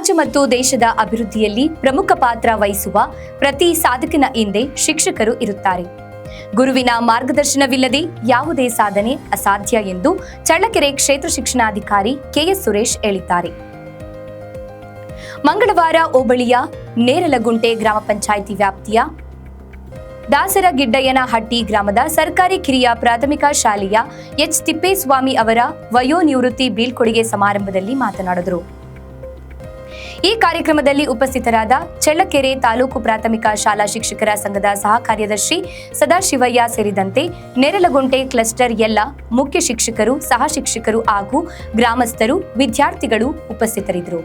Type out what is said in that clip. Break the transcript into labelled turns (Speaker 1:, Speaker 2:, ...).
Speaker 1: ಸಮಾಜ ಮತ್ತು ದೇಶದ ಅಭಿವೃದ್ಧಿಯಲ್ಲಿ ಪ್ರಮುಖ ಪಾತ್ರ ವಹಿಸುವ ಪ್ರತಿ ಸಾಧಕನ ಹಿಂದೆ ಶಿಕ್ಷಕರು ಇರುತ್ತಾರೆ. ಗುರುವಿನ ಮಾರ್ಗದರ್ಶನವಿಲ್ಲದೆ ಯಾವುದೇ ಸಾಧನೆ ಅಸಾಧ್ಯ ಎಂದು ಚಳ್ಳಕೆರೆ ಕ್ಷೇತ್ರ ಶಿಕ್ಷಣಾಧಿಕಾರಿ ಕೆಎಸ್ ಸುರೇಶ್ ಹೇಳಿದ್ದಾರೆ. ಮಂಗಳವಾರ ಹೋಬಳಿಯ ನೇರಲಗುಂಟೆ ಗ್ರಾಮ ಪಂಚಾಯಿತಿ ವ್ಯಾಪ್ತಿಯ ದಾಸರಗಿಡ್ಡಯ್ಯನಹಟ್ಟಿ ಗ್ರಾಮದ ಸರ್ಕಾರಿ ಕಿರಿಯ ಪ್ರಾಥಮಿಕ ಶಾಲೆಯ ಎಚ್ ತಿಪ್ಪೇಸ್ವಾಮಿ ಅವರ ವಯೋನಿವೃತ್ತಿ ಬೀಳ್ಕೊಡುಗೆ ಸಮಾರಂಭದಲ್ಲಿ ಮಾತನಾಡಿದರು. ಈ ಕಾರ್ಯಕ್ರಮದಲ್ಲಿ ಉಪಸ್ಥಿತರಾದ ಚಳ್ಳಕೆರೆ ತಾಲೂಕು ಪ್ರಾಥಮಿಕ ಶಾಲಾ ಶಿಕ್ಷಕರ ಸಂಘದ ಸಹ ಕಾರ್ಯದರ್ಶಿ ಸದಾಶಿವಯ್ಯ ಸೇರಿದಂತೆ ನೇರಲಗುಂಟೆ ಕ್ಲಸ್ಟರ್ ಎಲ್ಲ ಮುಖ್ಯ ಶಿಕ್ಷಕರು, ಸಹ ಶಿಕ್ಷಕರು ಹಾಗೂ ಗ್ರಾಮಸ್ಥರು, ವಿದ್ಯಾರ್ಥಿಗಳು ಉಪಸ್ಥಿತರಿದ್ದರು.